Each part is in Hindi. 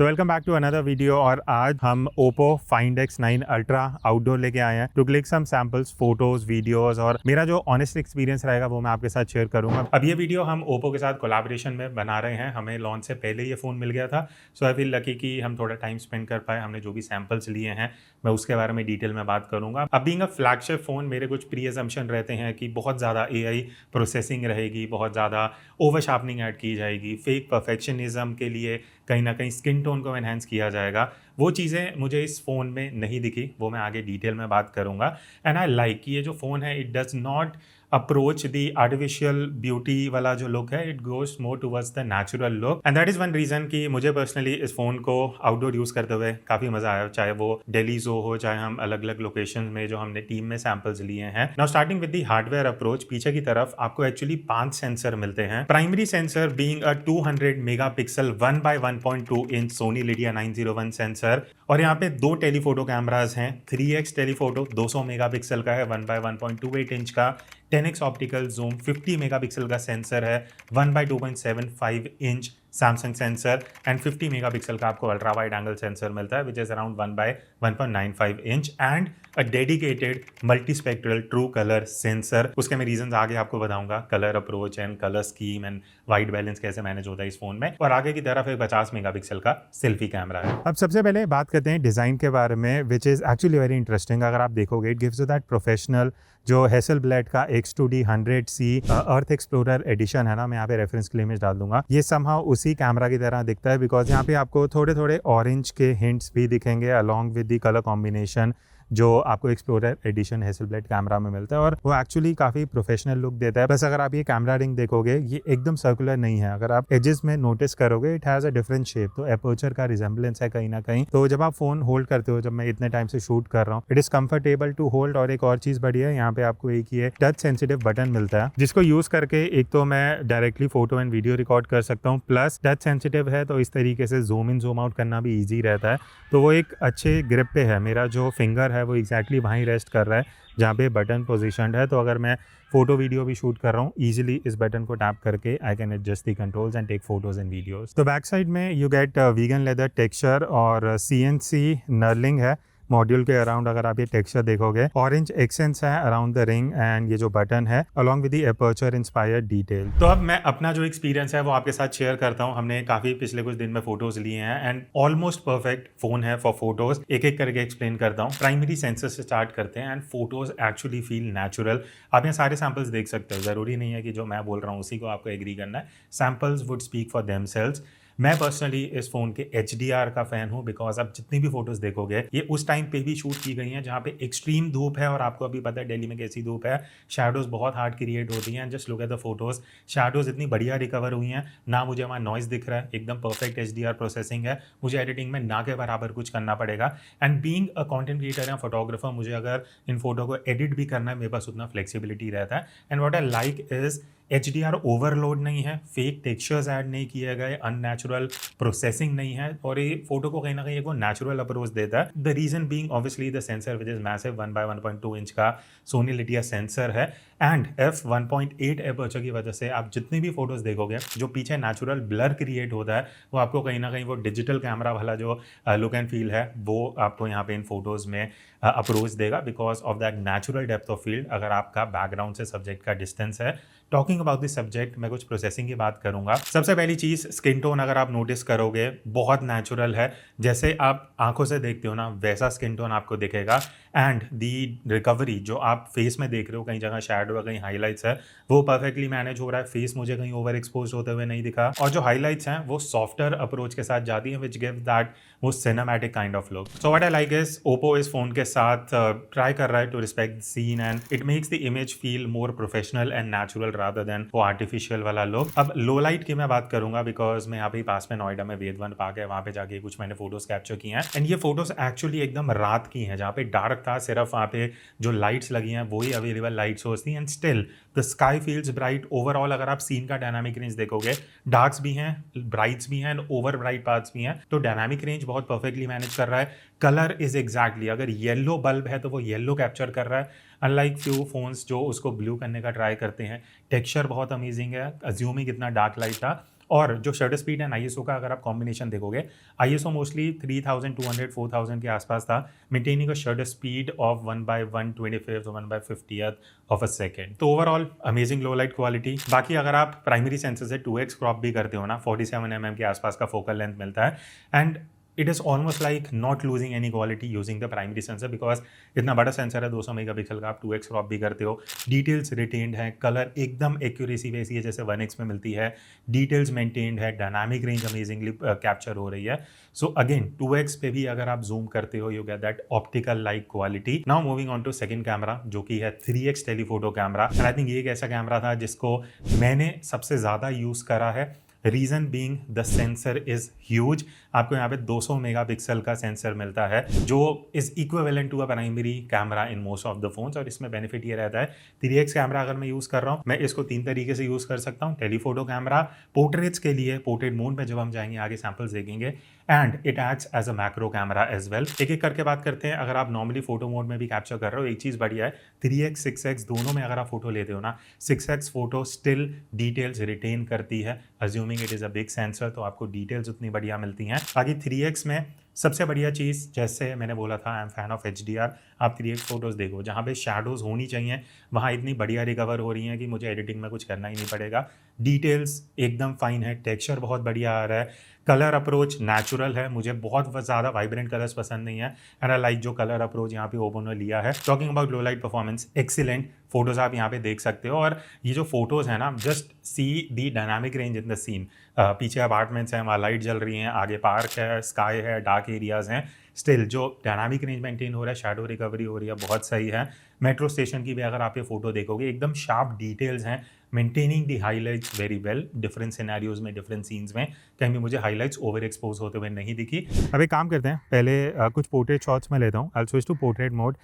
So welcome back to another video. और आज हम Oppo Find X9 Ultra outdoor लेके आए हैं to click some samples, photos, videos और मेरा जो ऑनेस्ट एक्सपीरियंस रहेगा वो मैं आपके साथ शेयर करूंगा। अब ये वीडियो हम Oppo के साथ कोलैबोरेशन में बना रहे हैं। हमें लॉन्च से पहले ये फ़ोन मिल गया था, सो आई फील लकी कि हम थोड़ा टाइम स्पेंड कर पाए। हमने जो भी सैम्पल्स लिए हैं मैं उसके बारे में डिटेल में बात करूंगा। अब बीइंग अ फ्लैगशिप फ़ोन मेरे कुछ प्री असम्पशन रहते हैं कि बहुत ज़्यादा AI प्रोसेसिंग रहेगी, बहुत ज़्यादा ओवर शार्पनिंग ऐड की जाएगी, फेक परफेक्शनिज्म के लिए कहीं ना कहीं स्किन टोन को एनहांस किया जाएगा। वो चीज़ें मुझे इस फ़ोन में नहीं दिखी, वो मैं आगे डिटेल में बात करूंगा। एंड आई लाइक कि ये जो फ़ोन है it does not approach the artificial beauty वाला जो लुक है, it goes more towards the natural look. And that is one reason कि मुझे पर्सनली इस फ़ोन को आउटडोर यूज़ करते हुए काफ़ी मज़ा आया, चाहे वो दिल्ली ज़ू हो, चाहे हम अलग अलग लोकेशन में जो हमने टीम में सैम्पल्स लिए हैं। Now starting with the hardware approach, पीछे की तरफ आपको एक्चुअली 5 सेंसर मिलते हैं। Primary sensor being a 200 megapixel 1x1.2 inch Sony Lytia 901 sensor, और यहाँ पे 2 टेलीफोटो कैमराज हैं। 3x टेलीफोटो 200 मेगापिक्सल का है 1x1.28 इंच का। 10x ऑप्टिकल जूम 50 मेगापिक्सल का सेंसर है 1x2.75 inch Samsung sensor, and 50 megapixel का आपको अल्ट्रा वाइड एंगल सेंसर मिलता है which is around 1x1.95 inch, and a dedicated multi spectral true colour sensor. उसके मैं रीजंस आगे आपको बताऊंगा, colour approach and colour scheme and white balance कैसे मैनेज होता है इस फोन में। और आगे की तरफ एक 50 मेगापिक्सल का सेल्फी कैमरा है। अब सबसे पहले बात करते हैं डिजाइन के बारे में, which is actually very interesting. अगर आप देखोगे it gives you that professional जो हेसलब्लेड का X2D 100C अर्थ एक्सप्लोरर एडिशन है ना, मैं यहाँ पे रेफरेंस के लिए इमेज डाल दूंगा। ये समहाउ उसी कैमरा की तरह दिखता है बिकॉज यहाँ पे आपको थोड़े थोड़े ऑरेंज के हिंट्स भी दिखेंगे along with the colour combination जो आपको एक्सप्लोरर एडिशन हेसलब्लेड कैमरा में मिलता है, और वो एक्चुअली काफ़ी प्रोफेशनल लुक देता है। बस अगर आप ये कैमरा रिंग देखोगे ये एकदम सर्कुलर नहीं है, अगर आप एजेस में नोटिस करोगे it has a different shape, तो एपर्चर का रिजेंबलेंस है कहीं ना कहीं। तो जब आप फोन होल्ड करते हो, जब मैं इतने टाइम से शूट कर रहा हूँ, it is comfortable to hold. और एक और चीज़ बढ़िया है, यहाँ पे आपको एक ये टच सेंसिटिव बटन मिलता है जिसको यूज़ करके एक तो मैं directly photo and video record कर सकता हूँ, प्लस टच सेंसिटिव है तो इस तरीके से जूम इन जूम आउट करना भी ईजी रहता है। तो वो एक अच्छे ग्रिप पे है, मेरा जो फिंगर है वो एग्जैक्टली वहीं रेस्ट कर रहा है जहाँ पे बटन पोजीशनड है। तो अगर मैं फोटो वीडियो भी शूट कर रहा हूँ, इजीली इस बटन को टैप करके I can adjust the controls and take photos and videos. तो बैक साइड में you get vegan leather texture और CNC नर्लिंग है मॉड्यूल के अराउंड। अगर आप ये टेक्सचर देखोगे, ऑरेंज एक्सेंट्स है अराउंड द रिंग, एंड ये जो बटन है along with the aperture inspired detail. तो अब मैं अपना जो एक्सपीरियंस है वो आपके साथ शेयर करता हूँ। हमने काफी पिछले कुछ दिन में फोटोज लिए हैं एंड ऑलमोस्ट परफेक्ट फोन है फॉर फोटोज। एक एक करके एक्सप्लेन करता हूँ। प्राइमरी सेंसर से स्टार्ट करते हैं and photos actually feel natural. आप यहाँ सारे सैम्पल्स देख सकते हो, जरूरी नहीं है कि जो मैं बोल रहा हूँ उसी को आपको एग्री करना है। Samples would speak for themselves. मैं पर्सनली इस फोन के HDR का फैन हूँ बिकॉज आप जितनी भी फोटोज देखोगे ये उस टाइम पे भी शूट की गई हैं जहाँ पे एक्सट्रीम धूप है, और आपको अभी पता है दिल्ली में कैसी धूप है, शैडोज बहुत हार्ड क्रिएट होती हैं। Just look at the photos, shadows इतनी बढ़िया रिकवर हुई हैं, ना मुझे वहाँ नॉइज दिख रहा है, एकदम परफेक्ट HDR प्रोसेसिंग है। मुझे एडिटिंग में ना के बराबर कुछ करना पड़ेगा। And being a content creator या फोटोग्राफर, मुझे अगर इन फोटो को एडिट भी करना है मेरे पास उतना फ्लेक्सिबिलिटी रहता है। And what I like is HDR overload नहीं है, फेक टेक्सचर्स ऐड नहीं किए गए, अननेचुरल प्रोसेसिंग नहीं है, और ये फोटो को कहीं ना कहीं एक वो नेचुरल अप्रोच देता है। The reason being obviously the sensor which is massive 1x1.2 inch का सोनी लिडिया सेंसर है, एंड f1.8 एपर्चर की वजह से आप जितनी भी फोटोज देखोगे जो पीछे नेचुरल ब्लर क्रिएट होता है वो आपको कहीं ना कहीं वो डिजिटल कैमरा वाला जो लुक एंड फील है वो आपको यहाँ पे इन फोटोज में अप्रोच देगा because of that natural depth of field. अगर आपका बैकग्राउंड से सब्जेक्ट का डिस्टेंस है, टॉकिंग अबाउट दिस सब्जेक्ट, मैं कुछ प्रोसेसिंग की बात करूंगा। सबसे पहली चीज, स्किन टोन अगर आप नोटिस करोगे बहुत नेचुरल है, जैसे आप आंखों से देखते हो ना वैसा स्किन टोन आपको दिखेगा। एंड दी रिकवरी जो आप फेस में देख रहे हो, कहीं जगह शैडो है कहीं हाईलाइट्स है, वो परफेक्टली मैनेज हो रहा है। फेस मुझे कहीं ओवर एक्सपोज होते हुए नहीं दिखा, और जो हाईलाइट्स हैं वो सॉफ्टर अप्रोच के साथ जाती हैं विच गिव्स दैट वो cinematic kind of look. So what I like is Oppo इस फोन के साथ ट्राई कर रहा है to respect scene and it makes the image feel more professional and natural rather than वो आर्टिफिशियल वाला लुक। अब लो लाइट की मैं बात करूंगा बिकॉज मैं यहाँ पे पास में नोएडा में वेदवन पार्क है, वहाँ पे जाके कुछ मैंने फोटोज कैप्चर की हैं, एंड ये फोटोज एक्चुअली एकदम रात की हैं जहाँ पे डार्क था, सिर्फ वहाँ पे जो लाइट्स लगी हैं वही अवेलेबल लाइट सोर्स थी, and still the sky feels bright. Overall अगर आप सीन का डायनामिक रेंज देखोगे, डार्क्स भी हैं, ब्राइट्स भी हैं, ओवर ब्राइट पार्ट्स भी हैं, तो डायनामिक रेंज बहुत परफेक्टली मैनेज कर रहा है। कलर इज एग्जैक्टली, अगर येलो बल्ब है तो वो येलो कैप्चर कर रहा है, अनलाइक फ्यू फोन्स जो उसको ब्लू करने का ट्राई करते हैं। टेक्सचर बहुत अमेजिंग है, अज्यूमिंग इतना डार्क लाइट था, और जो शटर स्पीड एंड ISO का अगर आप कॉम्बिनेशन देखोगे, ISO मोस्टली 3200 4000 के आसपास था, maintaining a shutter speed of 1/125 or 1/50th of a second. तो overall amazing low light quality. बाकी अगर आप प्राइमरी सेंसर से 2x क्रॉप भी करते हो ना, 47 mm के आसपास का फोकल लेंथ मिलता है, and it is almost like not losing any quality using the primary sensor, because इतना बड़ा सेंसर है 200 मेगापिक्सल का, आप 2x क्रॉप भी करते हो, डिटेल्स रिटेन्ड है, कलर एकदम एक्यूरेसी वैसी है जैसे 1x में मिलती है, डिटेल्स मेंटेन्ड है, डायनामिक रेंज अमेजिंगली कैप्चर हो रही है। सो अगेन 2x पे भी अगर आप जूम करते हो you get that optical like quality. Now moving on to second camera जो कि है 3x telephoto camera, and I think ये एक ऐसा कैमरा था जिसको मैंने सबसे ज़्यादा यूज़ करा है। Reason being the sensor is huge. आपको यहाँ पे 200 मेगापिक्सल का सेंसर मिलता है जो is equivalent to a primary camera in most of the phones. और इसमें बेनिफिट ये रहता है 3x कैमरा अगर मैं यूज़ कर रहा हूँ, मैं इसको 3 तरीके से यूज़ कर सकता हूँ। टेलीफोटो कैमरा पोर्ट्रेट्स के लिए, पोर्ट्रेट मोड में जब हम जाएंगे आगे सैम्पल्स देखेंगे, and it acts as a macro camera as well. एक एक करके बात करते हैं। अगर आप नॉर्मली फोटो मोड में भी कैप्चर कर रहे हो, एक चीज़ बढ़िया है 3x 6x दोनों में अगर आप फोटो लेते हो ना, 6x photo still details retain करती है, assuming it is a big sensor, तो आपको डिटेल्स उतनी बढ़िया मिलती हैं। बाकी 3x में सबसे बढ़िया चीज़, जैसे मैंने बोला था I am fan of HDR, आप 3x फोटोज़ देखो, जहाँ पे शैडोज़ होनी चाहिए वहाँ इतनी बढ़िया रिकवर हो रही हैं कि मुझे एडिटिंग में कुछ करना ही नहीं पड़ेगा। डिटेल्स एकदम फाइन है, टेक्सचर बहुत बढ़िया आ रहा है, कलर अप्रोच नेचुरल है, मुझे बहुत ज़्यादा वाइब्रेंट कलर्स पसंद नहीं है, एंड आई लाइक जो कलर अप्रोच यहाँ पे ओपो ने लिया है। Talking about low light performance, excellent photos आप यहाँ पे देख सकते हो। और ये जो फोटोज़ है ना, just see the dynamic range in the scene. पीछे अपार्टमेंट्स हैं, वहाँ लाइट जल रही हैं, आगे पार्क है, स्काई है, डार्क एरियाज़ हैं, स्टिल जो डायनामिक रेंज मेंटेन हो रहा है, शैडो रिकवरी हो रही है, बहुत सही है। मेट्रो स्टेशन की भी अगर आप ये फोटो देखोगे, एकदम शार्प डिटेल्स हैं, maintaining the highlights very well, different scenarios में, डिफरेंट सीन्स में कहीं भी मुझे हाईलाइट्स ओवर एक्सपोज होते हुए नहीं दिखी। अब एक काम करते हैं, पहले कुछ पोर्ट्रेट शॉट्स में लेता हूँ। I switch to portrait mode.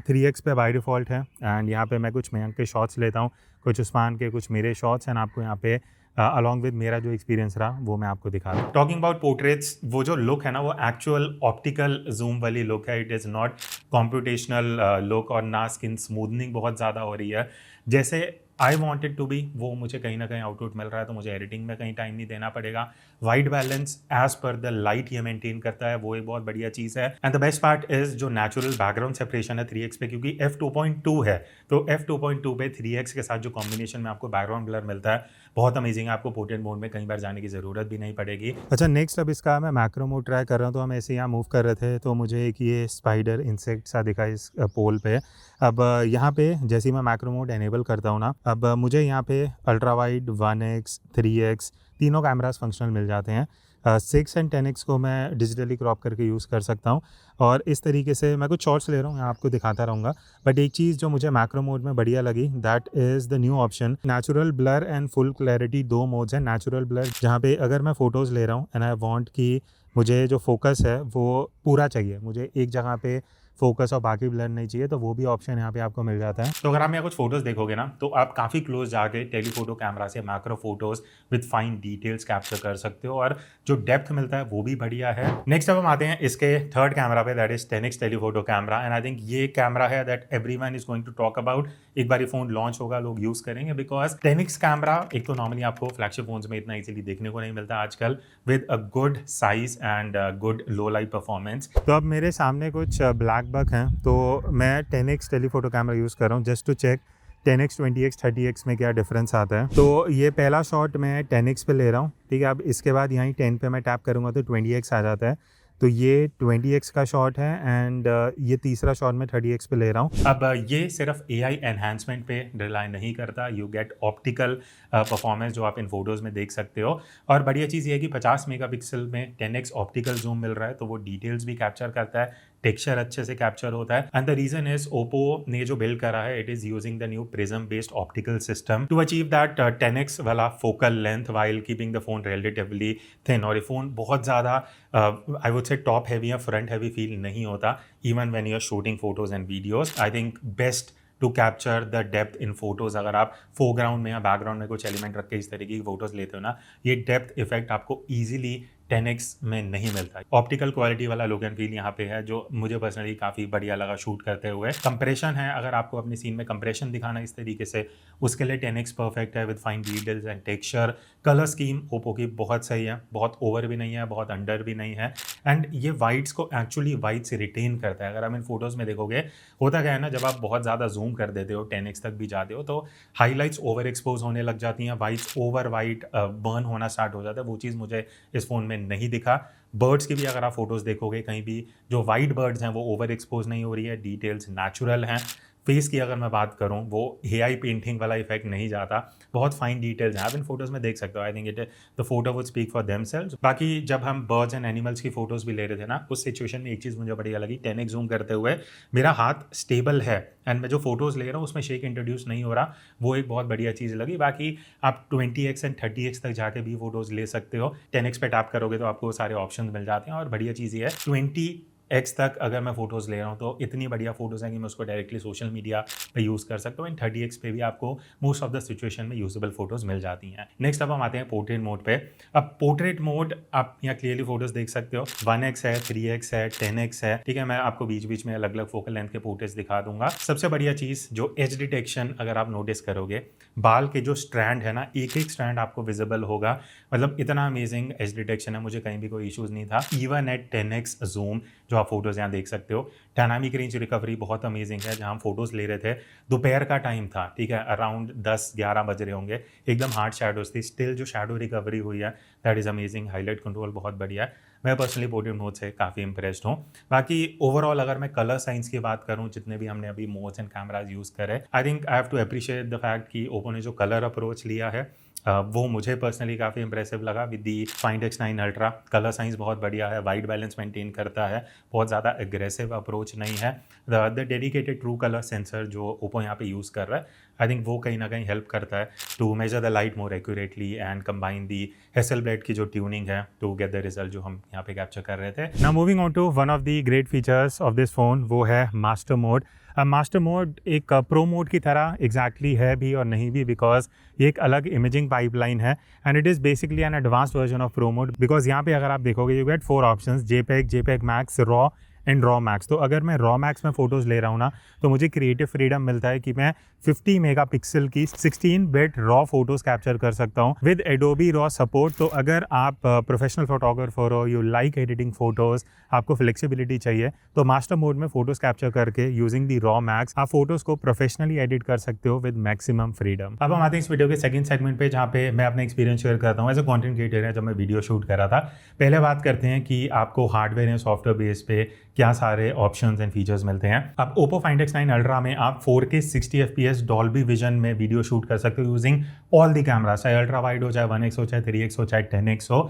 3x पे बाय डिफ़ॉल्ट है, एंड यहाँ पे मैं कुछ मयंक के शॉट्स लेता हूँ, कुछ उस्मान के, कुछ मेरे शॉट्स, एंड आपको यहाँ पे अलॉन्ग विद मेरा जो एक्सपीरियंस रहा वो मैं आपको दिखा दूँ। टॉकिंग अबाउट पोर्ट्रेट्स, वो जो लुक है ना, वो एक्चुअल ऑप्टिकल जूम वाली लुक है, it is not computational look, और ना स्किन स्मूथनिंग बहुत ज़्यादा हो रही है जैसे आई वॉन्टेड टू बी, वो मुझे कहीं ना कहीं आउटपुट मिल रहा है, तो मुझे एडिटिंग में कहीं टाइम नहीं देना पड़ेगा। White balance as per the light ये मेंटेन करता है, वो एक बहुत बढ़िया चीज़ है। And the best part is जो नेचुरल बैकग्राउंड सेपरेशन है 3x पे, क्योंकि f2.2 है, तो f2.2 पे 3x के साथ जो कॉम्बिनेशन में आपको बैकग्राउंड ब्लर मिलता है बहुत अमेजिंग है। आपको पोर्ट्रेट मोड में कहीं बार जाने की ज़रूरत भी नहीं पड़ेगी। अच्छा, नेक्स्ट अब इसका मैं मैक्रो मोड ट्राई कर रहा हूँ, तो हम ऐसे यहाँ मूव कर रहे थे तो मुझे एक ये स्पाइडर इंसेक्ट सा दिखा इस पोल पे। अब यहाँ पे जैसे ही मैं मैक्रो मोड एनेबल करता हूँ ना, अब मुझे यहाँ पे अल्ट्रा वाइड 1x 3x तीनों कैमरास फंक्शनल मिल जाते हैं। 6 एंड 10x को मैं डिजिटली क्रॉप करके यूज़ कर सकता हूँ, और इस तरीके से मैं कुछ शॉट्स ले रहा हूँ, यहाँ आपको दिखाता रहूँगा। बट एक चीज़ जो मुझे मैक्रो मोड में बढ़िया लगी, that is the new option natural blur and full clarity. 2 modes हैं। नेचुरल ब्लर जहाँ पे अगर मैं फ़ोटोज़ ले रहा हूँ एंड आई वांट कि मुझे जो फोकस है वो पूरा चाहिए, मुझे एक जगह पे फोकस और बाकी ब्लर नहीं चाहिए, तो वो भी ऑप्शन यहाँ पे आपको मिल जाता है। तो अगर आप यहाँ कुछ फोटोज़ देखोगे ना, तो आप काफ़ी क्लोज जाके टेलीफोटो कैमरा से macro photos with fine details capture कर सकते हो, और जो डेप्थ मिलता है वो भी बढ़िया है। नेक्स्ट अब हम आते हैं इसके थर्ड कैमरा पे, that is 10x telephoto camera. And I think ये कैमरा है that everyone is going to talk about. एक बार ये फ़ोन लॉन्च होगा, लोग यूज़ करेंगे, बिकॉज 10x कैमरा एक तो नॉर्मली आपको फ्लैगशिप फोन्स में इतना इजीली देखने को नहीं मिलता आजकल, with a good size and good low light performance. तो अब मेरे सामने कुछ ब्लैक बक हैं, तो मैं 10x टेलीफोटो कैमरा यूज़ कर रहा हूँ just to check 10x 20x 30x में क्या डिफरेंस आता है। तो ये पहला शॉट मैं 10x पे ले रहा हूँ, ठीक है। अब इसके बाद यहीं 10 पे मैं टैप करूँगा तो 20x आ जाता है, तो ये 20x का शॉट है, एंड ये तीसरा शॉट मैं 30x पे ले रहा हूँ। अब ये सिर्फ AI एनहांसमेंट पे रिलाई नहीं करता, यू गेट ऑप्टिकल परफॉर्मेंस जो आप इन फोटोज़ में देख सकते हो। और बढ़िया चीज़ ये है कि 50 मेगापिक्सल में 10x ऑप्टिकल जूम मिल रहा है, तो वो डिटेल्स भी कैप्चर करता है, टेक्सचर अच्छे से कैप्चर होता है। And the reason is Oppo ने जो बिल्ड करा है, it is using the new prism based optical system to achieve that 10x वाला focal length while keeping the phone relatively thin. और ये फोन बहुत ज़्यादा I would say top heavy या फ्रंट हैवी फील नहीं होता, even when you are shooting photos and videos. I think best to capture the depth in photos. अगर आप फोरग्राउंड में या बैकग्राउंड में कुछ एलिमेंट रख के इस तरीके की फोटोज़ लेते हो ना, ये डेप्थ इफेक्ट आपको ईजिली 10x में नहीं मिलता। ऑप्टिकल क्वालिटी वाला लुक एंड फील यहाँ पे है जो मुझे पर्सनली काफ़ी बढ़िया लगा शूट करते हुए। कंप्रेशन है, अगर आपको अपने सीन में कंप्रेशन दिखाना इस तरीके से, उसके लिए 10x परफेक्ट है with fine details and texture. Colour scheme Oppo की बहुत सही है, बहुत ओवर भी नहीं है, बहुत अंडर भी नहीं है। एंड ये वाइट्स को एक्चुअली वाइट से रिटेन करता है। अगर आप इन फोटोज़ में देखोगे, होता क्या है ना, जब आप बहुत ज़्यादा जूम कर देते हो, 10x तक भी जाते हो, तो हाईलाइट्स ओवर एक्सपोज होने लग जाती हैं, वाइट्स ओवर वाइट बर्न होना स्टार्ट हो जाता है। वो चीज़ मुझे इस फ़ोन में नहीं दिखा। बर्ड्स की भी अगर आप फोटोज़ देखोगे, कहीं भी जो वाइट बर्ड्स हैं वो ओवर एक्सपोज नहीं हो रही है, डिटेल्स नेचुरल हैं। फेस की अगर मैं बात करूं, वो एआई पेंटिंग वाला इफेक्ट नहीं जाता, बहुत फाइन डिटेल्स हैं, आप इन फोटोज़ में देख सकते हो। आई think it the photo would speak for themselves. बाकी जब हम बर्ड्स एंड एनिमल्स की फोटोज़ भी ले रहे थे ना, उस सिचुएशन में एक चीज़ मुझे बढ़िया लगी, 10x जूम करते हुए मेरा हाथ स्टेबल है एंड मैं जो फोटोज़ ले रहा हूँ उसमें शेक इंट्रोड्यूस नहीं हो रहा, वो एक बहुत बढ़िया चीज़ लगी। बाकी आप 20x एंड 30x तक जाके भी फोटोज़ ले सकते हो। 10x पे टैप करोगे तो आपको सारे ऑप्शन मिल जाते हैं और बढ़िया चीज़ ये है 20x तक अगर मैं फोटोज़ ले रहा हूँ तो इतनी बढ़िया फोटोज़ हैं कि मैं उसको डायरेक्टली सोशल मीडिया पे यूज़ कर सकता हूँ। एंड 30x पे भी आपको मोस्ट ऑफ द सिचुएशन में यूजेबल फोटोज़ मिल जाती हैं। नेक्स्ट अब हम आते हैं पोर्ट्रेट मोड पे। अब पोर्ट्रेट मोड आप यहाँ क्लियरली फोटोज़ देख सकते हो, 1x है, 3x है, 10x है, ठीक है। मैं आपको बीच बीच में अलग अलग फोकल लेंथ के पोर्ट्रेट्स दिखा दूंगा। सबसे बढ़िया चीज़ जो एज डिटेक्शन, अगर आप नोटिस करोगे, बाल के जो स्ट्रैंड है ना, एक एक स्ट्रैंड आपको विजिबल होगा, मतलब इतना अमेजिंग एज डिटेक्शन है, मुझे कहीं भी कोई इशूज़ नहीं था। इवन एट 10x जूम जो आप फोटोज़ यहाँ देख सकते हो, डायनामिक रेंज रिकवरी बहुत अमेजिंग है। जहाँ हम फोटोज़ ले रहे थे, दोपहर का टाइम था, ठीक है, अराउंड 10-11 बज रहे होंगे, एकदम हार्ड शैडोज थी, स्टिल जो शैडो रिकवरी हुई है that is amazing. Highlight control बहुत बढ़िया है। मैं पर्सनली पोर्ट्रेट मोड से काफ़ी इंप्रेस्ड हूँ। बाकी ओवरऑल अगर मैं कलर साइंस की बात करूँ, जितने भी हमने अभी मोड्स एंड कैमराज यूज़ करे, I think I have to appreciate the fact कि ओप्पो ने जो कलर अप्रोच लिया है वो मुझे पर्सनली काफ़ी इंप्रेसिव लगा। With the find X9 ultra colour science बहुत बढ़िया है, वाइट बैलेंस मेंटेन करता है, बहुत ज़्यादा एग्रेसिव अप्रोच नहीं है। The dedicated true colour sensor जो ओप्पो यहाँ पे यूज़ कर रहा है, आई थिंक वो कहीं ना कहीं हेल्प करता है to measure the light more accurately and combine the Hasselblad की जो ट्यूनिंग है टू गेट द रिजल्ट जो हम यहाँ पे कैप्चर कर रहे थे। Now moving on to one of the great features of this phone, वो है मास्टर मोड। मास्टर मोड एक प्रो मोड की तरह एग्जैक्टली है भी और नहीं भी, बिकॉज ये एक अलग इमेजिंग पाइपलाइन है and it is basically N advanced version of pro mode. Because यहाँ पे अगर आप देखोगे, you get 4 options, JPEG max, raw and raw max. तो अगर मैं रॉ मैक्स में फ़ोटोज़ ले रहा हूँ ना, तो मुझे क्रिएटिव फ्रीडम मिलता है कि मैं 50 मेगापिक्सल की 16 बिट रॉ फोटोज़ कैप्चर कर सकता हूँ विद एडोबी रॉ सपोर्ट। तो अगर आप प्रोफेशनल फोटोग्राफर हो, यू लाइक एडिटिंग फ़ोटोज़, आपको फ्लेक्सिबिलिटी चाहिए, तो मास्टर मोड में फ़ोटोज़ कैप्चर करके यूजिंग दी रॉ मैक्स आप फोटोज़ को प्रोफेशनली एडिट कर सकते हो विद मैक्सिमम फ्रीडम। अब हम आते हैं इस वीडियो के सेकंड सेगमेंट पे, जहाँ पे मैं अपना एक्सपीरियंस शेयर करता हूँ एज अ कंटेंट क्रिएटर है जब मैं वीडियो शूट कर रहा था। पहले बात करते हैं कि आपको हार्डवेयर या सॉफ्टवेयर बेस पे क्या सारे ऑप्शंस एंड फीचर्स मिलते हैं। अब Oppo Find X9 Ultra में आप 4K 60 FPS डॉल्बी विजन में वीडियो शूट कर सकते हो यूजिंग ऑल दी कैमरा, चाहे अल्ट्रा वाइड हो, चाहे 1x हो, चाहे 3x हो, चाहे 10x हो।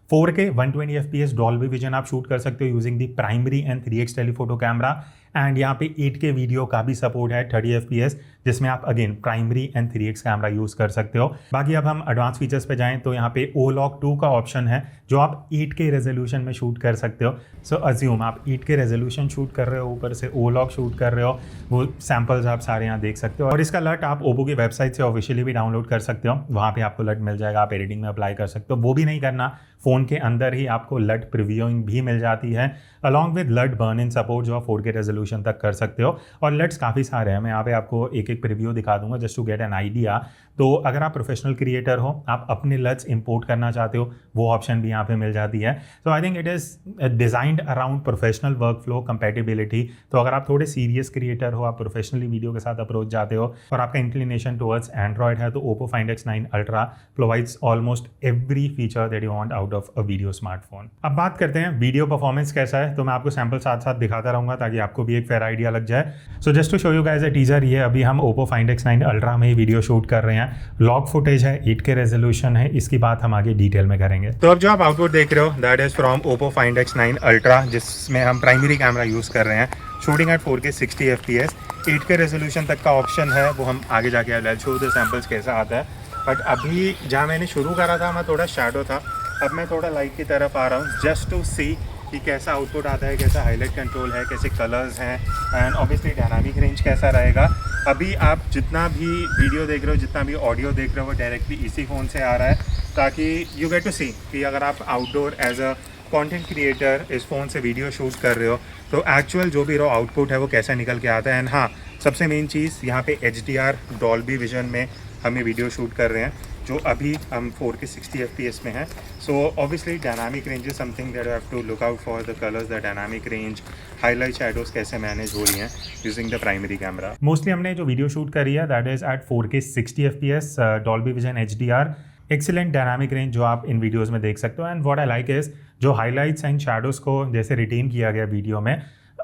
4K 120 FPS डॉल्बी विजन आप शूट कर सकते हो using the primary and 3x telephoto camera. And यहाँ पे 8K वीडियो का भी सपोर्ट है 30 FPS, जिसमें आप again primary and 3x camera use कर सकते हो। बाकी अब हम एडवांस फीचर्स पे जाएं तो यहाँ पे O-Log 2 का ऑप्शन है जो आप 8K रेजोल्यूशन में शूट कर सकते हो। सो अज्यूम आप 8K रेजोल्यूशन शूट कर रहे हो, ऊपर से O-Log शूट कर रहे हो, वो सैम्पल्स आप सारे यहाँ देख सकते हो। और इसका लट आप ओप्पो की वेबसाइट से ऑफिशियली भी डाउनलोड कर सकते हो, वहाँ पे आपको लट मिल जाएगा, आप एडिटिंग में अप्लाई कर सकते हो। वो भी नहीं करना, फ़ोन के अंदर ही आपको लट प्रीव्यूइंग भी मिल जाती है अलॉन्ग विद लट बर्न इन सपोर्ट, जो आप 4K रेजोल्यूशन तक कर सकते हो। और लट्स काफ़ी सारे हैं, मैं यहाँ पे आपको एक एक प्रीव्यू दिखा दूंगा just to get an idea. तो अगर आप प्रोफेशनल क्रिएटर हो, आप अपने लट्स इंपोर्ट करना चाहते हो, वो ऑप्शन भी यहाँ पे मिल जाती है। So I think it is designed around professional workflow compatibility. तो अगर आप थोड़े सीरियस क्रिएटर हो, आप प्रोफेशनली वीडियो के साथ अप्रोच जाते हो और आपका इंक्लिनेशन टुवर्ड्स एंड्रॉयड है, तो Oppo Find X9 Ultra provides almost every feature that you want out of a video smartphone. अब बात करते हैं वीडियो परफॉर्मेंस कैसा है, तो मैं आपको सैंपल साथ साथ दिखाता रहूँगा ताकि आपको भी एक फेयर आइडिया लग जाए। So just to show you guys a teaser, ये अभी हम Oppo Find X9 Ultra में ही वीडियो शूट कर रहे हैं। लॉग फुटेज है, 8K रेजोल्यूशन है, इसकी बात हम आगे डिटेल में करेंगे। तो अब जो आप आउटपुट देख रहे हो that is from Oppo Find X9 Ultra, जिसमें हम प्राइमरी कैमरा यूज़ कर रहे हैं, shooting at 4K 60 FPS, 8K resolution तक का ऑप्शन है, वो हम आगे जाके I will show the samples कैसा आता है। बट अभी जहाँ मैंने शुरू करा था, मैं थोड़ा शैडो था, अब मैं थोड़ा लाइट की तरफ आ रहा हूँ जस्ट टू सी कि कैसा आउटपुट आता है, कैसा हाईलाइट कंट्रोल है, कैसे कलर्स हैं एंड ऑब्वियसली डायनामिक रेंज कैसा रहेगा। अभी आप जितना भी वीडियो देख रहे हो, जितना भी ऑडियो देख रहे हो, वो डायरेक्टली इसी फ़ोन से आ रहा है। ताकि यू गेट टू सी कि अगर आप outdoor as a content creator इस फ़ोन से वीडियो शूट कर रहे हो तो एक्चुअल जो भी रॉ आउटपुट है वो कैसा निकल के आता है। एंड हाँ, सबसे मेन चीज़ यहाँ पे HDR डॉल्बी विजन में हम ये वीडियो शूट कर रहे हैं, जो अभी हम 4K 60 FPS में है। So obviously dynamic range is something that you have to look out for the colours, the dynamic range, highlight shadows कैसे मैनेज हो रही हैं using the primary camera. Mostly हमने जो वीडियो शूट करी है that is at 4K 60 FPS, Dolby vision HDR, excellent dynamic range जो आप इन वीडियोस में देख सकते हो। And what I like is जो हाइलाइट्स एंड शैडोज़ को जैसे रिटेन किया गया वीडियो में,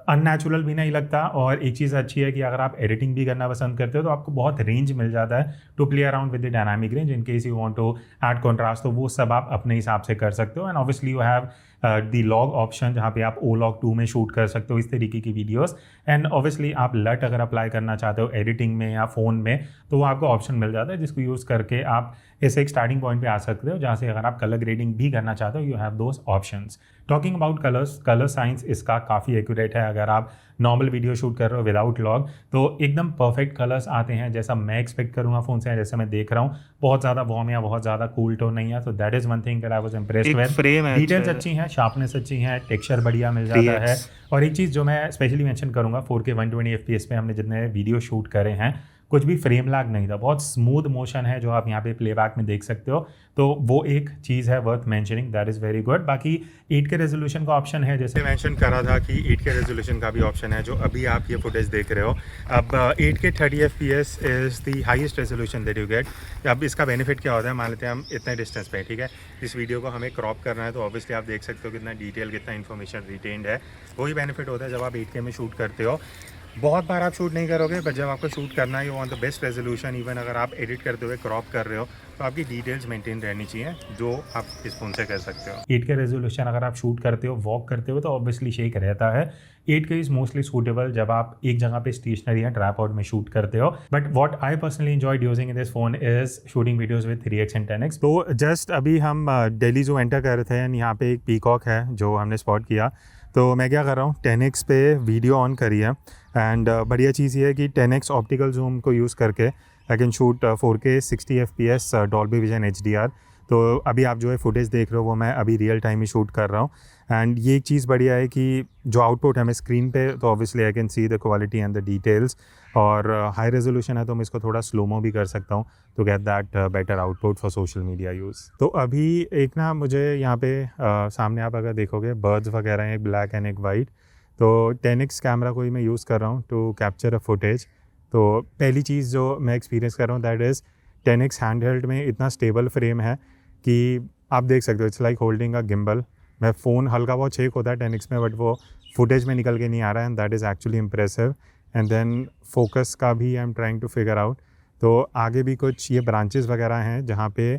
अननेचुरल भी नहीं लगता। और एक चीज़ अच्छी है कि अगर आप एडिटिंग भी करना पसंद करते हो तो आपको बहुत रेंज मिल जाता है to play around with the dynamic range in case you want to add contrast, तो वो सब आप अपने हिसाब से कर सकते हो। And obviously you have the log option जहाँ पे आप O-Log 2 में शूट कर सकते हो इस तरीके की वीडियोस। एंड ऑब्वियसली आप लट अगर अप्लाई करना चाहते हो एडिटिंग में या फ़ोन में तो वो आपको ऑप्शन मिल जाता है जिसको यूज़ करके आप ऐसे एक स्टार्टिंग पॉइंट पे आ सकते हो जहाँ से अगर आप कलर ग्रेडिंग भी करना चाहते हो you have those options. Talking about colours, colour science इसका काफ़ी एक्यूरेट है। अगर आप नॉर्मल वीडियो शूट कर रहे हो विदाउट लॉग तो एकदम परफेक्ट कलर्स आते हैं जैसा मैं एक्सपेक्ट करूँगा फ़ोन से, जैसे मैं देख रहा हूँ। बहुत ज़्यादा वार्म या बहुत ज़्यादा कूल टोन नहीं है, तो that is one thing that I was impressed with. Details अच्छी हैं, शार्पनेस अच्छी है, टेक्सचर बढ़िया मिल जाता है। और एक चीज़ जो मैं स्पेशली मेंशन करूँगा, 4K 120 FPS पे हमने जितने वीडियो शूट करे हैं कुछ भी फ्रेम लैग नहीं था, बहुत स्मूथ मोशन है जो आप यहाँ पे प्लेबैक में देख सकते हो, तो वो एक चीज़ है worth mentioning, that is very good. बाकी 8K रेजोल्यूशन का ऑप्शन है, जैसे मेंशन करा था कि 8K रेजोल्यूशन का भी ऑप्शन है जो अभी आप ये फुटेज देख रहे हो। अब 8K 30 FPS is the highest resolution that you get. अब इसका बेनिफिट क्या होता है, मान लेते हैं हम इतने डिस्टेंस पे, ठीक है, इस वीडियो को हमें क्रॉप करना है तो ऑब्वियसली आप देख सकते हो कितना डिटेल, कितना इन्फॉर्मेशन रिटेन्ड है। वही बेनिफिट होता है जब आप 8K में शूट करते हो। बहुत बार आप शूट नहीं करोगे, बट जब आपको शूट करना है you want the best resolution. Even अगर आप एडिट करते हुए क्रॉप कर रहे हो तो आपकी डिटेल्स मेंटेन रहनी चाहिए, जो आप इस फोन से कर सकते हो। 8K रेजोल्यूशन अगर आप शूट करते हो, वॉक करते हो तो ऑब्वियसली शेक रहता है। 8K इज मोस्टली सूटेबल जब आप एक जगह पे स्टेशनरी या ट्राइपॉड में शूट करते हो। But what I personally enjoyed using in this phone is shooting videos with 3x and 10x। तो जस्ट अभी हम दिल्ली ज़ू एंटर कर रहे थे एंड यहाँ पे एक पीकॉक है जो हमने स्पॉट किया, तो मैं क्या कर रहा हूँ 10x पे वीडियो ऑन करी है। एंड बढ़िया चीज़ ये है कि 10x ऑप्टिकल जूम को यूज़ करके I can shoot 4K 60 FPS Dolby vision HDR। तो अभी आप जो है फुटेज देख रहे हो वो मैं अभी रियल टाइम ही शूट कर रहा हूँ। एंड ये एक चीज़ बढ़िया है कि जो आउटपुट है मैं स्क्रीन पे, तो obviously I can see the quality and the details. और हाई रेजोल्यूशन है तो मैं इसको थोड़ा स्लोमो भी कर सकता हूँ to get that better output for social media use. तो अभी एक ना मुझे यहाँ पे सामने आप अगर देखोगे बर्ड्स वगैरह हैं, एक ब्लैक एंड एक वाइट। तो 10x कैमरा को ही मैं यूज़ कर रहा हूँ टू कैप्चर अ फुटेज। तो पहली चीज़ जो मैं एक्सपीरियंस कर रहा हूँ दैट इज़ 10x हैंडहेल्ड में इतना स्टेबल फ्रेम है कि आप देख सकते हो, it's like holding a gimbal. मैं फ़ोन हल्का बहुत शेक होता है 10x में, बट वो फुटेज में निकल के नहीं आ रहा है and that is actually impressive. And then focus का भी I am trying to figure out. तो आगे भी कुछ ये ब्रांचेस वगैरह हैं जहाँ पे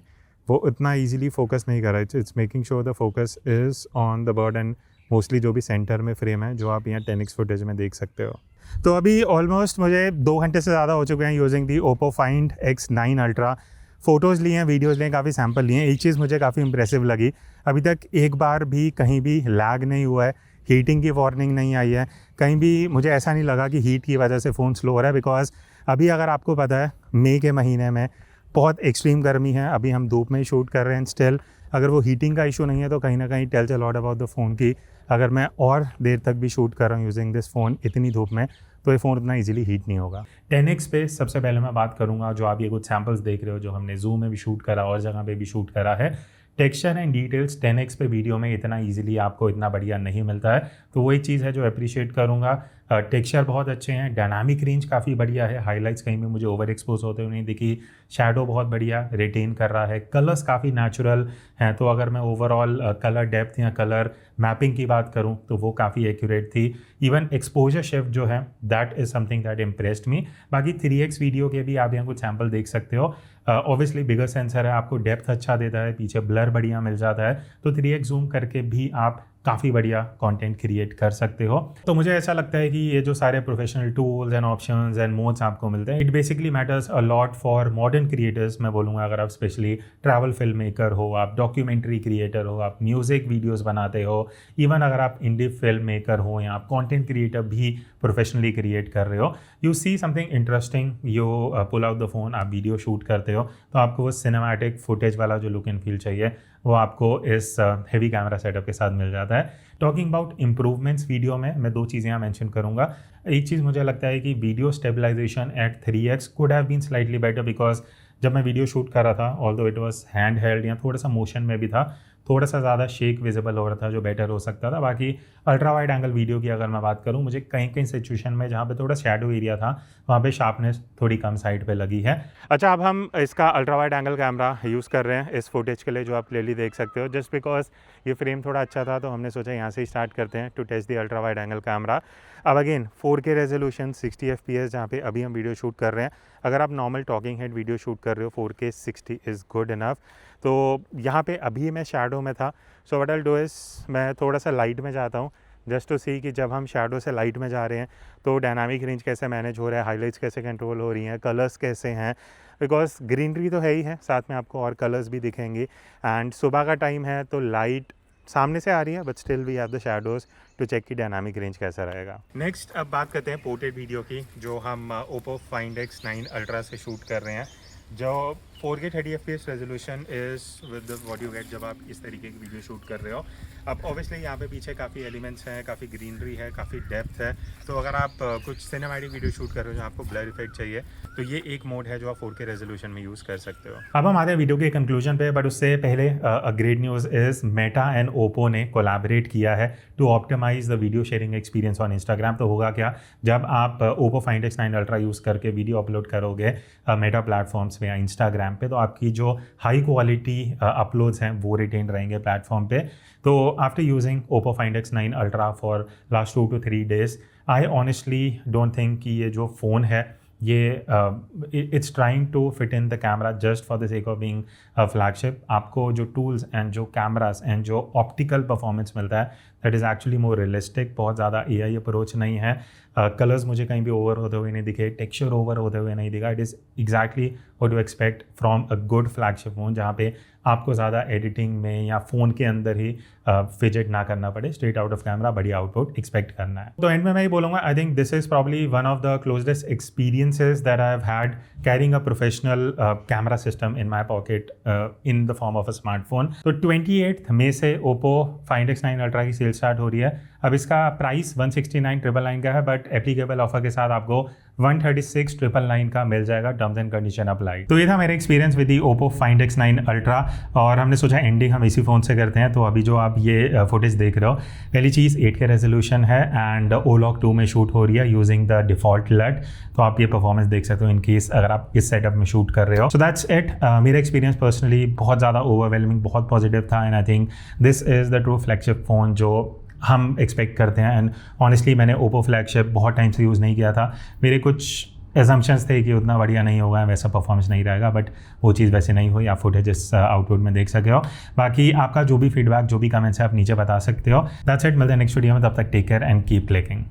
वो इतना ईजिली फोकस नहीं कर रहा है। It's making sure the focus is on the bird and mostly जो भी सेंटर में फ्रेम है जो आप यहाँ 10x फुटेज में देख सकते हो। तो अभी ऑलमोस्ट मुझे 2 घंटे से ज़्यादा हो चुके हैं using the Oppo Find X9 Ultra। Photos लिए हैं, वीडियोज़ लिए हैं, काफ़ी सैम्पल लिए हैं। एक चीज़ मुझे काफ़ी इंप्रेसिव लगी, अभी तक एक बार भी कहीं भी लैग नहीं हुआ है, हीटिंग की वार्निंग नहीं आई है, कहीं भी मुझे ऐसा नहीं लगा कि हीट की वजह से फ़ोन स्लो हो रहा है। बिकॉज अभी अगर आपको पता है मई के महीने में बहुत एक्सट्रीम गर्मी है, अभी हम धूप में ही शूट कर रहे हैं स्टिल। अगर वो हीटिंग का इशू नहीं है तो कहीं ना कहीं tales a lot about the phone की अगर मैं और देर तक भी शूट कर रहा हूँ यूजिंग दिस फ़ोन इतनी धूप में तो ये फ़ोन उतना इजीली हीट नहीं होगा। 10x पे सबसे पहले मैं बात करूँगा, जो आप ये कुछ सैम्पल्स देख रहे हो जो हमने जूम में भी शूट करा और जगह पे भी शूट करा है, टेक्सचर एंड डिटेल्स 10x पे वीडियो में इतना इजीली आपको इतना बढ़िया नहीं मिलता है, तो वो एक चीज़ है जो अप्रिशिएट करूँगा। टेक्सचर बहुत अच्छे हैं, डायनामिक रेंज काफ़ी बढ़िया है, हाइलाइट्स कहीं भी मुझे ओवर एक्सपोज होते हुए नहीं दिखी, शैडो बहुत बढ़िया रिटेन कर रहा है, कलर्स काफ़ी नेचुरल हैं। तो अगर मैं ओवरऑल कलर डेप्थ या कलर मैपिंग की बात करूं तो वो काफ़ी एक्यूरेट थी। इवन एक्सपोजर शिफ्ट जो है that is something that impressed मी। बाकी 3x वीडियो के भी आप यहाँ कुछ सैम्पल देख सकते हो। ऑब्वियसली बिगर सेंसर है, आपको डेप्थ अच्छा देता है, पीछे ब्लर बढ़िया मिल जाता है, तो 3x जूम करके भी आप काफ़ी बढ़िया कंटेंट क्रिएट कर सकते हो। तो मुझे ऐसा लगता है कि ये जो सारे professional tools and options and modes आपको मिलते हैं, it basically matters a lot for modern creators. मैं बोलूँगा अगर आप स्पेशली ट्रैवल फिल्म मेकर हो, आप डॉक्यूमेंट्री क्रिएटर हो, आप म्यूज़िक वीडियोस बनाते हो, इवन अगर आप इंडी फिल्म मेकर हो या आप कंटेंट क्रिएटर भी प्रोफेशनली क्रिएट कर रहे हो, you see something interesting, you pull out the phone, आप वीडियो शूट करते हो, तो आपको वो सिनेमैटिक फुटेज वाला जो लुक एंड फील चाहिए वो आपको इस हेवी कैमरा सेटअप के साथ मिल जाता है। टॉकिंग अबाउट इम्प्रूवमेंट्स वीडियो में मैं 2 चीज़ें यहाँ मेंशन करूँगा। एक चीज़ मुझे लगता है कि video stabilisation at 3x could have been slightly better, because जब मैं वीडियो शूट कर रहा था, although it was hand held या थोड़ा सा मोशन में भी था, थोड़ा सा ज़्यादा शेक विजिबल हो रहा था जो बेटर हो सकता था। बाकी अल्ट्रा वाइड एंगल वीडियो की अगर मैं बात करूँ, मुझे कहीं कहीं सिचुएशन में जहाँ पे थोड़ा शैडो एरिया था वहाँ पे शार्पनेस थोड़ी कम साइड पे लगी है। अच्छा, अब हम इसका ultra wide angle camera use कर रहे हैं इस फुटेज के लिए, जो आप क्लियरली देख सकते हो। जस्ट बिकॉज ये फ्रेम थोड़ा अच्छा था तो हमने सोचा यहाँ से ही स्टार्ट करते हैं to test the ultra wide angle camera. अब अगेन 4K रेजोल्यूशन 60 FPS जहाँ पे अभी हम वीडियो शूट कर रहे हैं। अगर आप normal talking head video shoot कर रहे हो 4K 60 इज़ गुड इनफ। तो यहाँ पे अभी मैं शैडो में था, सो what I will do is मैं थोड़ा सा लाइट में जाता हूँ जस्ट टू सी कि जब हम शैडो से लाइट में जा रहे हैं तो डायनामिक रेंज कैसे मैनेज हो रहा है, हाइलाइट्स कैसे कंट्रोल हो रही हैं, कलर्स कैसे हैं, बिकॉज ग्रीनरी तो है ही है, साथ में आपको और कलर्स भी दिखेंगे। एंड सुबह का टाइम है तो लाइट सामने से आ रही है, but still we have the shadows to check की डायनामिक रेंज कैसा रहेगा। नेक्स्ट अब बात करते हैं पोर्ट्रेट वीडियो की, जो हम ओप्पो फाइंड X9 अल्ट्रा से शूट कर रहे हैं। जो 4K 30 FPS resolution is with what you get जब आप इस तरीके की वीडियो शूट कर रहे हो। अब ऑब्वियसली यहाँ पे पीछे काफ़ी एलिमेंट्स हैं, काफ़ी ग्रीनरी है, काफ़ी डेप्थ है, तो अगर आप कुछ सिनेमैटिक वीडियो शूट कर रहे हो जहाँ आपको ब्लर इफेक्ट चाहिए तो ये एक मोड है जो आप 4K रेजोल्यूशन में यूज़ कर सकते हो। अब हम आते हैं वीडियो के कंक्लूजन पे, बट उससे पहले great news is Meta and Oppo ने कोलैबोरेट किया है to optimise the video sharing experience on Instagram. तो होगा क्या, जब आप Oppo find X9 ultra use करके वीडियो अपलोड करोगे मेटा प्लेटफॉर्म्स पे या इंस्टाग्राम पे, तो आपकी जो हाई क्वालिटी अपलोड्स हैं वो रिटेन रहेंगे प्लेटफॉर्म पे। तो after using Oppo find X9 ultra for last 2 to 3 days, I honestly don't think कि ये जो फ़ोन है ये it's trying to fit in the camera just for the sake of being flagship. आपको जो टूल्स एंड जो कैमरास एंड जो ऑप्टिकल परफॉर्मेंस मिलता है that is actually more realistic, बहुत ज़्यादा AI अप्रोच नहीं है। कलर्स मुझे कहीं भी ओवर होते हुए नहीं दिखे, टेक्सचर ओवर होते हुए नहीं दिखा। It is exactly what you expect from a good flagship phone, जहाँ पे आपको ज़्यादा एडिटिंग में या फ़ोन के अंदर ही फिजेट ना करना पड़े, स्ट्रेट आउट ऑफ कैमरा बढ़िया आउटपुट एक्सपेक्ट करना है। तो एंड में मैं ये बोलूँगा, I think this is probably one of the closest experiences that I have had carrying a professional camera system in my pocket in the form of a smartphone. तो 28 मई से ओप्पो फाइंड X9 अल्ट्रा की सेल स्टार्ट हो रही है। अब इसका प्राइस 169,999 का है, बट एप्लीकेबल ऑफर के साथ आपको 136,999 का मिल जाएगा, टर्म्स एंड कंडीशन अप्लाई। तो ये था मेरा experience with the Oppo find X9 ultra, और हमने सोचा एंडिंग हम इसी फ़ोन से करते हैं। तो अभी जो आप ये फुटेज देख रहे हो, पहली चीज़ 8K रेजोल्यूशन है एंड ओलॉक 2 में शूट हो रही है यूजिंग द डिफ़ॉल्ट LUT। तो आप ये परफॉर्मेंस देख सकते हो इन केस अगर आप इस सेटअप में शूट कर रहे हो। So that's it. मेरा एक्सपीरियंस पर्सनली बहुत ज़्यादा ओवरवेलमिंग, बहुत पॉजिटिव था, and I think this is the true flagship phone जो हम एक्सपेक्ट करते हैं। एंड ऑनेस्टली मैंने ओप्पो फ्लैगशिप बहुत टाइम से यूज़ नहीं किया था। मेरे कुछ एजम्पशंस थे कि उतना बढ़िया नहीं होगा, वैसा परफॉर्मेंस नहीं रहेगा, बट वो चीज़ वैसे नहीं हुई। आप फुटेज इस आउटपुट में देख सके हो। बाकी आपका जो भी फीडबैक, जो भी कमेंट्स है आप नीचे बता सकते हो। That's it. मिलते हैं नेक्स्ट वीडियो में, तब तक take care and keep clicking.